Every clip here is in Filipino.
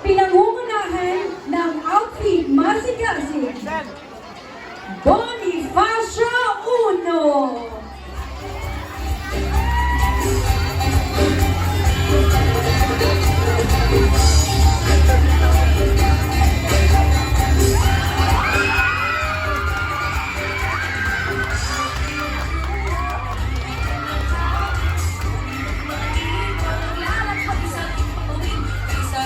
Pinangungunahan ng outfit masigasi, Bonifacio Uno. Sa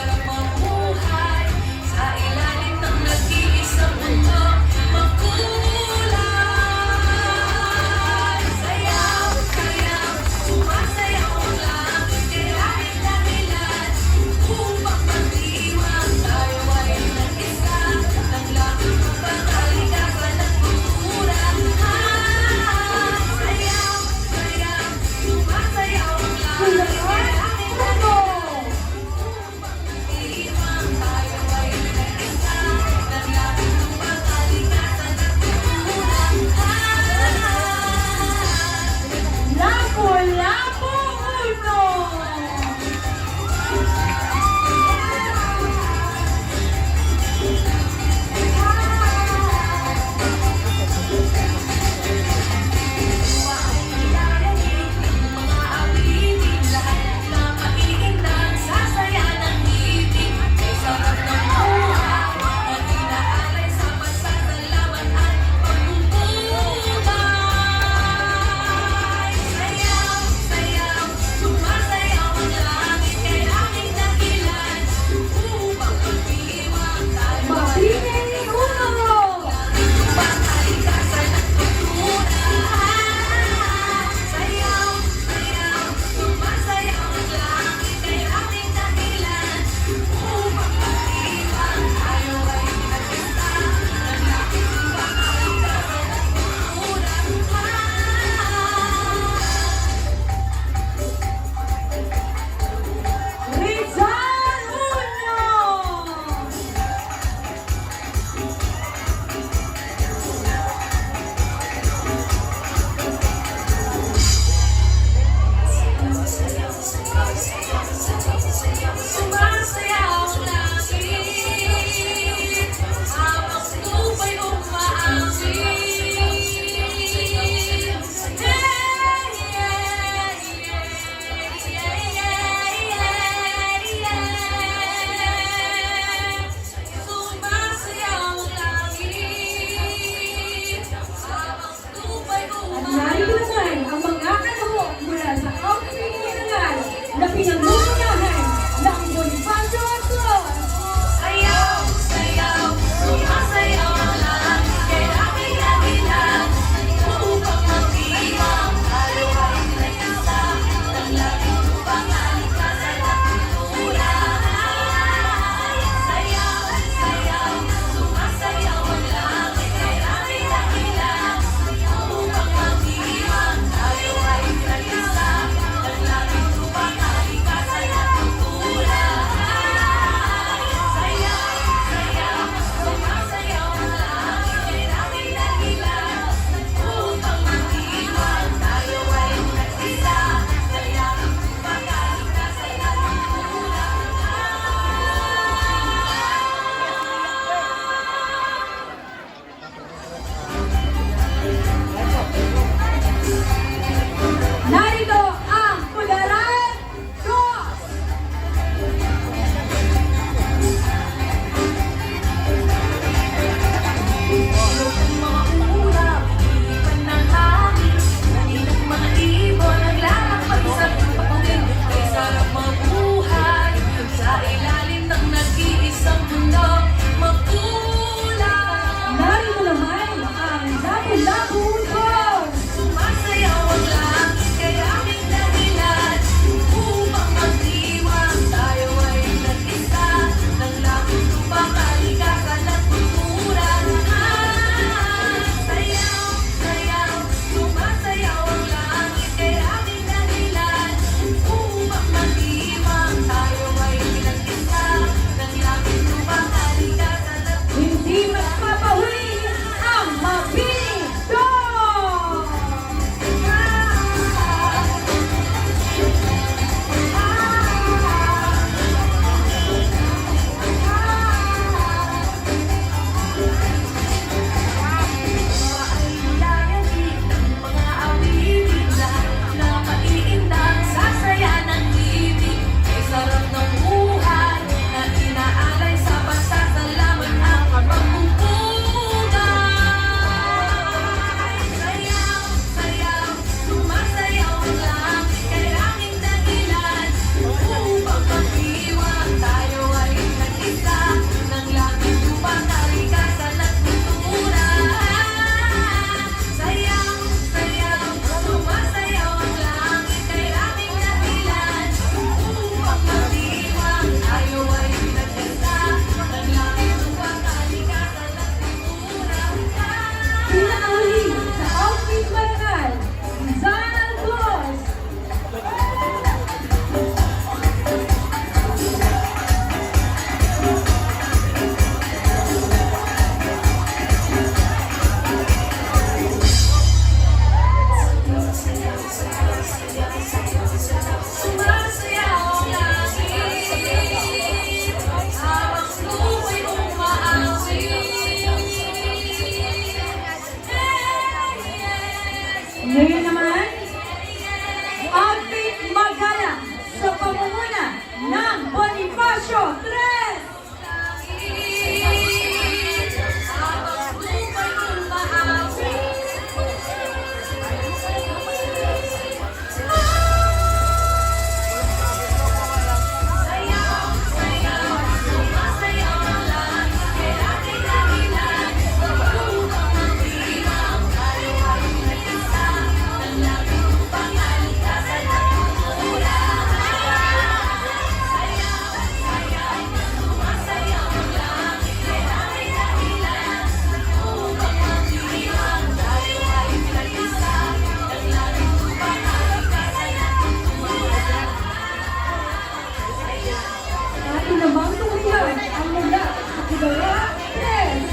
ating namang tunghayan ang mula sa Kidara Press.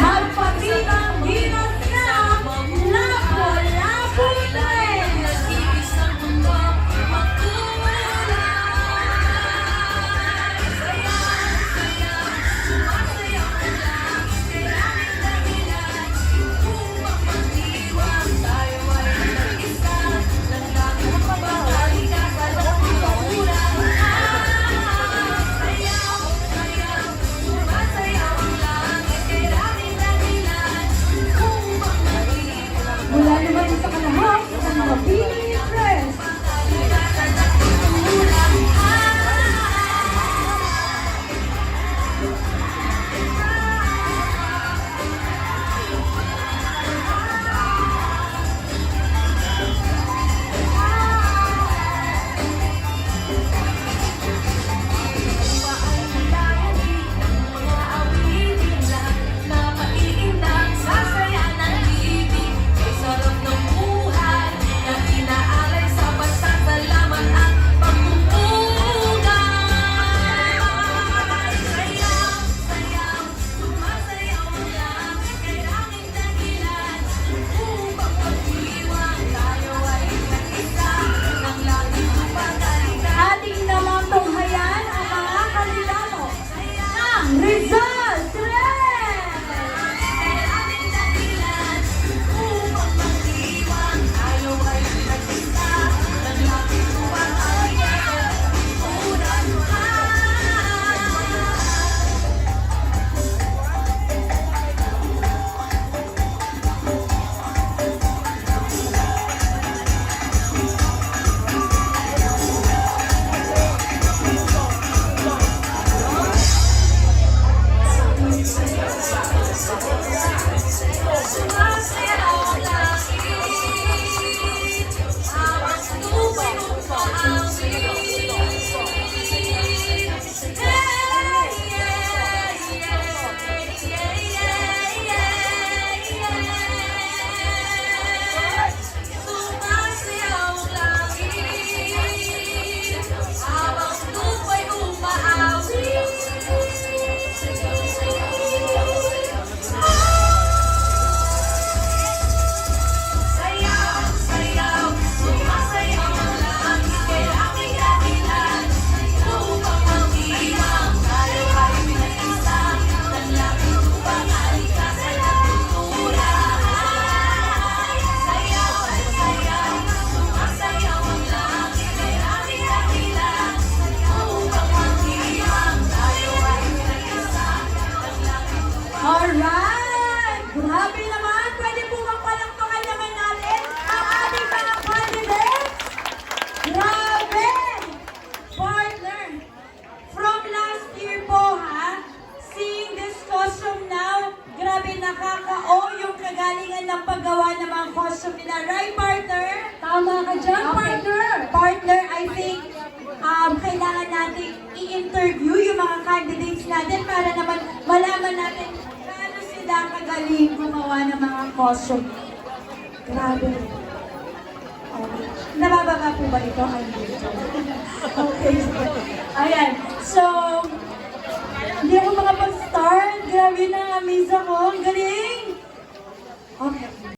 Magpakitang ginas na Lapu-Lapu Press. Mula naman sa kalahok ng mga Pili Press. Ating namang tunghayan ang mga kandidato ng Rizal Tres. Alright! Grabe naman! Pwede po bang palakpakan naman natin ang ating mga candidates? Grabe! Partner! From last year po ha, seeing this costume now, grabe nakaka-o yung kagalingan ng paggawa ng mga costume nila. Right, partner? Tama ka dyan, partner! Partner, I think kailangan natin i-interview yung mga candidates natin para naman malaman natin gaano sila kagaling gumawa ng mga costume. Grabe. Okay. Nabababa po ba ito? Okay. Ayan. So, hindi ako makapag-start. Grabe na, amaze ako. Ang galing. Okay.